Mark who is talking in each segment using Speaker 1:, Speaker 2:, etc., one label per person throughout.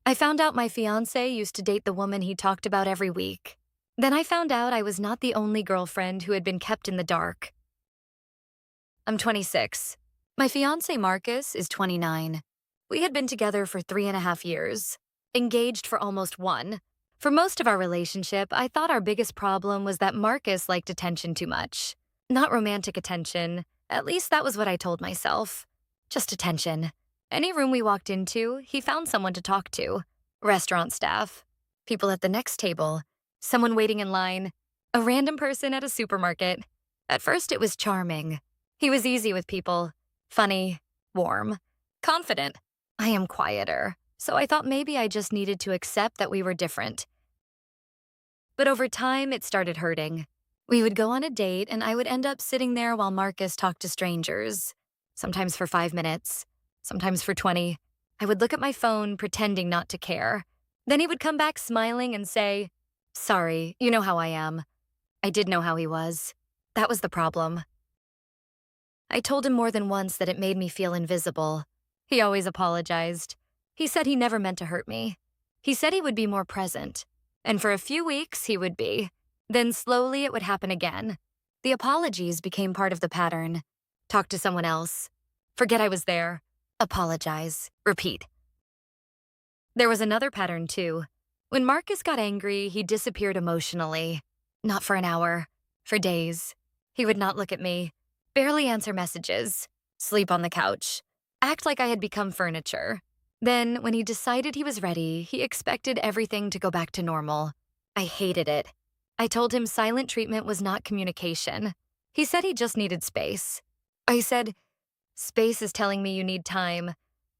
Speaker 1: I found out my fiancé used to date the woman he talked about every week. Then I found out I was not the only girlfriend who had been kept in the dark. I'm 26. My fiancé Marcus is 29. We had been together for 3.5 years, engaged for almost one. For most of our relationship, I thought our biggest problem was that Marcus liked attention too much. Not romantic attention, at least that was what I told myself. Just attention. Any room we walked into, he found someone to talk to. Restaurant staff, people at the next table, someone waiting in line, a random person at a supermarket. At first, it was charming. He was easy with people, funny, warm, confident. I am quieter, so I thought maybe I just needed to accept that we were different. But over time, it started hurting. We would go on a date, and I would end up sitting there while Marcus talked to strangers, sometimes for 5 minutes, sometimes for 20. I would look at my phone, pretending not to care. Then he would come back smiling and say, "Sorry, you know how I am." I did know how he was. That was the problem. I told him more than once that it made me feel invisible. He always apologized. He said he never meant to hurt me. He said he would be more present. And for a few weeks, he would be. Then slowly it would happen again. The apologies became part of the pattern. Talk to someone else. Forget I was there. Apologize. Repeat. There was another pattern, too. When Marcus got angry, he disappeared emotionally. Not for an hour. For days. He would not look at me. Barely answer messages. Sleep on the couch. Act like I had become furniture. Then, when he decided he was ready, he expected everything to go back to normal. I hated it. I told him silent treatment was not communication. He said he just needed space. I said, "Space is telling me you need time.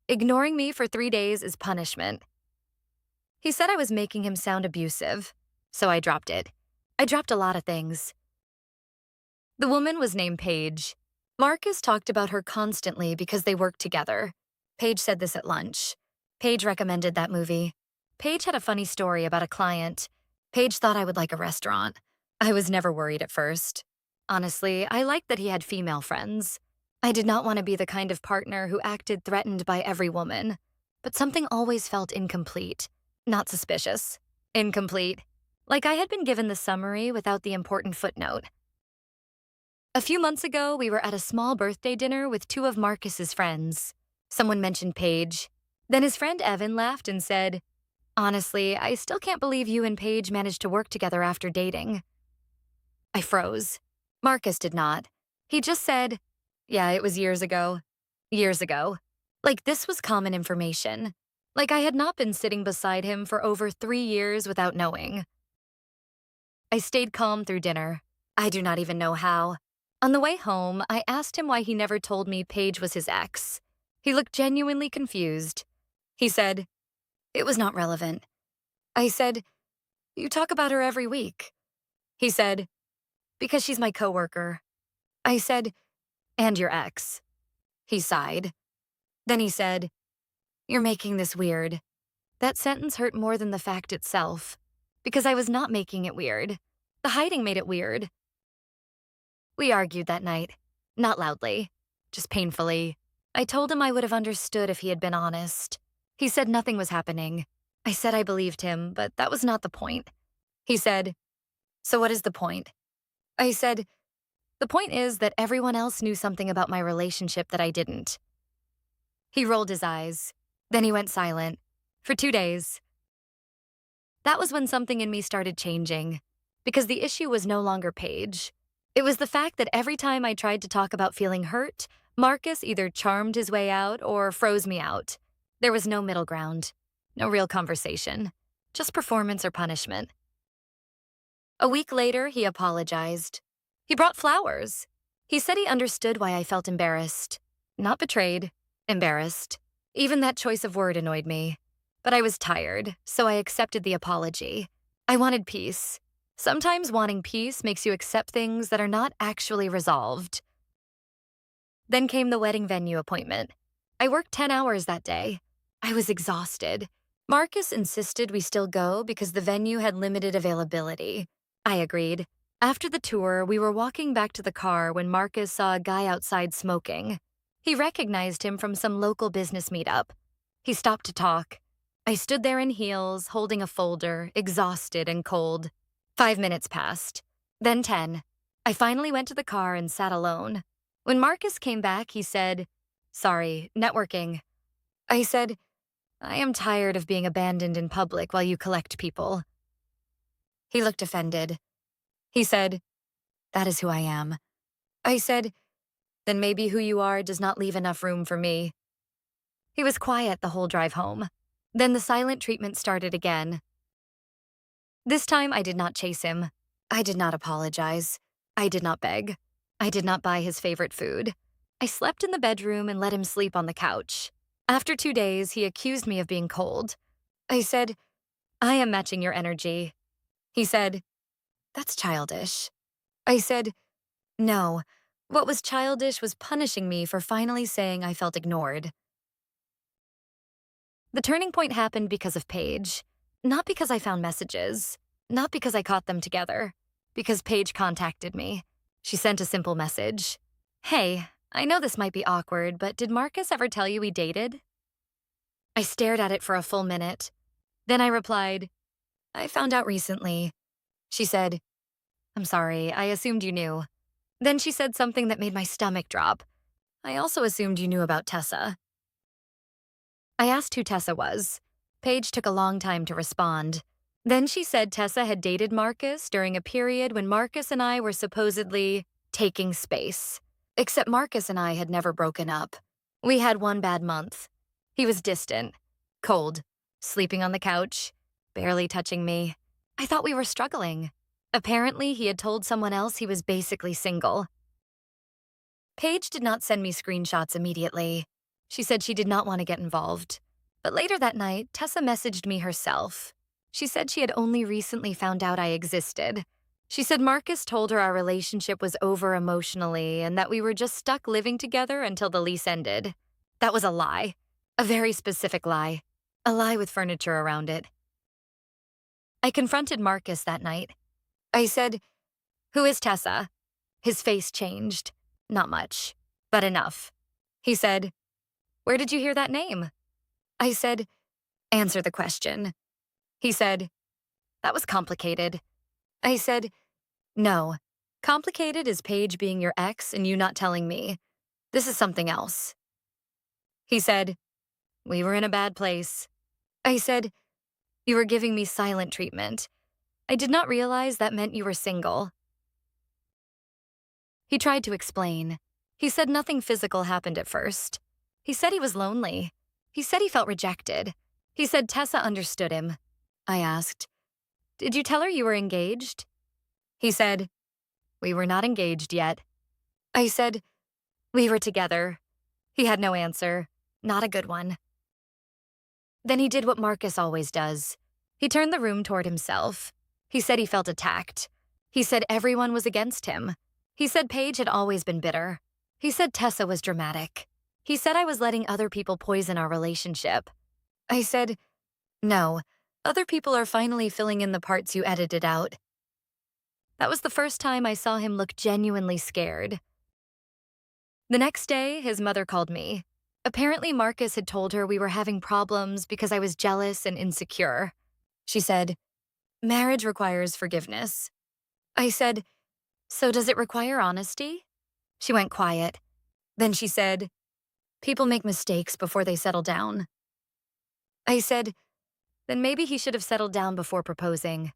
Speaker 1: Ignoring me for 3 days is punishment." He said I was making him sound abusive, so I dropped it. I dropped a lot of things. The woman was named Paige. Marcus talked about her constantly because they worked together. Paige said this at lunch. Paige recommended that movie. Paige had a funny story about a client. Paige thought I would like a restaurant. I was never worried at first. Honestly, I liked that he had female friends. I did not want to be the kind of partner who acted threatened by every woman. But something always felt incomplete. Not suspicious. Incomplete. Like I had been given the summary without the important footnote. A few months ago, we were at a small birthday dinner with 2 of Marcus's friends. Someone mentioned Paige. Then his friend Evan laughed and said, "Honestly, I still can't believe you and Paige managed to work together after dating." I froze. Marcus did not. He just said, "Yeah, it was years ago." Years ago. Like this was common information. Like I had not been sitting beside him for over 3 years without knowing. I stayed calm through dinner. I do not even know how. On the way home, I asked him why he never told me Paige was his ex. He looked genuinely confused. He said, "It was not relevant." I said, "You talk about her every week." He said, "Because she's my coworker." I said, "And your ex." He sighed. Then he said, "You're making this weird." That sentence hurt more than the fact itself, because I was not making it weird. The hiding made it weird. We argued that night. Not loudly, just painfully. I told him I would have understood if he had been honest. He said nothing was happening. I said I believed him, but that was not the point. He said, "So what is the point?" I said, "The point is that everyone else knew something about my relationship that I didn't." He rolled his eyes. Then he went silent. For 2 days. That was when something in me started changing. Because the issue was no longer Paige. It was the fact that every time I tried to talk about feeling hurt, Marcus either charmed his way out or froze me out. There was no middle ground. No real conversation. Just performance or punishment. A week later, he apologized. He brought flowers. He said he understood why I felt embarrassed. Not betrayed. Embarrassed. Even that choice of word annoyed me. But I was tired, so I accepted the apology. I wanted peace. Sometimes wanting peace makes you accept things that are not actually resolved. Then came the wedding venue appointment. I worked 10 hours that day. I was exhausted. Marcus insisted we still go because the venue had limited availability. I agreed. After the tour, we were walking back to the car when Marcus saw a guy outside smoking. He recognized him from some local business meetup. He stopped to talk. I stood there in heels, holding a folder, exhausted and cold. 5 minutes passed. Then 10. I finally went to the car and sat alone. When Marcus came back, he said, "Sorry, networking." I said, "I am tired of being abandoned in public while you collect people." He looked offended. He said, "That is who I am." I said, "Then maybe who you are does not leave enough room for me." He was quiet the whole drive home. Then the silent treatment started again. This time I did not chase him. I did not apologize. I did not beg. I did not buy his favorite food. I slept in the bedroom and let him sleep on the couch. After 2 days, he accused me of being cold. I said, "I am matching your energy." He said, "That's childish." I said, "No. What was childish was punishing me for finally saying I felt ignored." The turning point happened because of Paige. Not because I found messages. Not because I caught them together. Because Paige contacted me. She sent a simple message. "Hey, I know this might be awkward, but did Marcus ever tell you we dated?" I stared at it for a full minute. Then I replied, "I found out recently." She said, "I'm sorry, I assumed you knew." Then she said something that made my stomach drop. "I also assumed you knew about Tessa." I asked who Tessa was. Paige took a long time to respond. Then she said Tessa had dated Marcus during a period when Marcus and I were supposedly taking space. Except Marcus and I had never broken up. We had one bad month. He was distant, cold, sleeping on the couch, barely touching me. I thought we were struggling. Apparently, he had told someone else he was basically single. Paige did not send me screenshots immediately. She said she did not want to get involved. But later that night, Tessa messaged me herself. She said she had only recently found out I existed. She said Marcus told her our relationship was over emotionally and that we were just stuck living together until the lease ended. That was a lie. A very specific lie. A lie with furniture around it. I confronted Marcus that night. I said, "Who is Tessa?" His face changed. Not much, but enough. He said, "Where did you hear that name?" I said, "Answer the question." He said, "That was complicated." I said, "No. Complicated is Paige being your ex and you not telling me. This is something else." He said, "We were in a bad place." I said, "You were giving me silent treatment. I did not realize that meant you were single." He tried to explain. He said nothing physical happened at first. He said he was lonely. He said he felt rejected. He said Tessa understood him. I asked, "Did you tell her you were engaged?" He said, "We were not engaged yet." I said, "We were together." He had no answer. Not a good one. Then he did what Marcus always does. He turned the room toward himself. He said he felt attacked. He said everyone was against him. He said Paige had always been bitter. He said Tessa was dramatic. He said I was letting other people poison our relationship. I said, "No, other people are finally filling in the parts you edited out." That was the first time I saw him look genuinely scared. The next day, his mother called me. Apparently, Marcus had told her we were having problems because I was jealous and insecure. She said, "Marriage requires forgiveness." I said, "So does it require honesty?" She went quiet. Then she said, "People make mistakes before they settle down." I said, "Then maybe he should have settled down before proposing."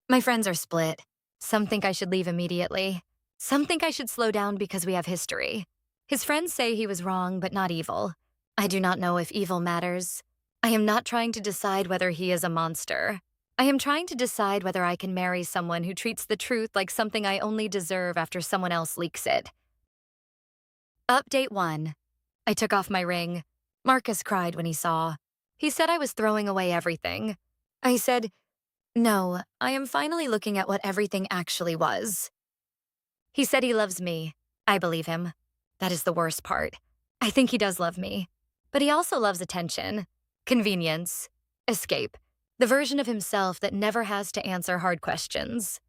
Speaker 1: My friends are split. Some think I should leave immediately. Some think I should slow down because we have history. His friends say he was wrong but not evil. I do not know if evil matters. I am not trying to decide whether he is a monster. I am trying to decide whether I can marry someone who treats the truth like something I only deserve after someone else leaks it. Update 1. I took off my ring. Marcus cried when he saw. He said I was throwing away everything. I said, "No, I am finally looking at what everything actually was." He said he loves me. I believe him. That is the worst part. I think he does love me. But he also loves attention, convenience, escape, the version of himself that never has to answer hard questions.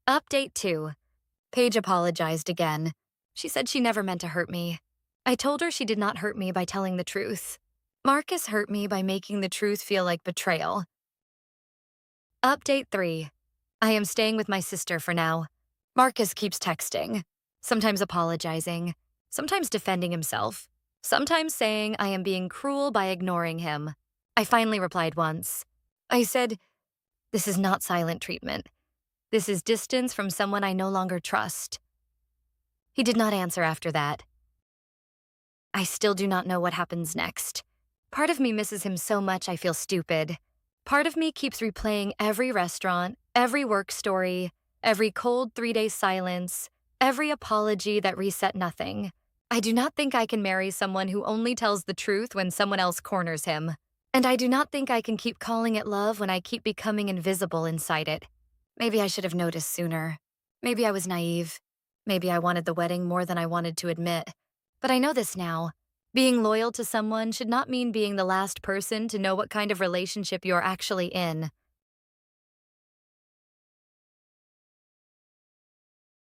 Speaker 1: Update 2. Paige apologized again. She said she never meant to hurt me. I told her she did not hurt me by telling the truth. Marcus hurt me by making the truth feel like betrayal. Update 3. I am staying with my sister for now. Marcus keeps texting, sometimes apologizing, sometimes defending himself, sometimes saying I am being cruel by ignoring him. I finally replied once. I said, "This is not silent treatment. This is distance from someone I no longer trust." He did not answer after that. I still do not know what happens next. Part of me misses him so much I feel stupid. Part of me keeps replaying every restaurant, every work story, every cold 3-day silence, every apology that reset nothing. I do not think I can marry someone who only tells the truth when someone else corners him. And I do not think I can keep calling it love when I keep becoming invisible inside it. Maybe I should have noticed sooner. Maybe I was naive. Maybe I wanted the wedding more than I wanted to admit. But I know this now. Being loyal to someone should not mean being the last person to know what kind of relationship you're actually in.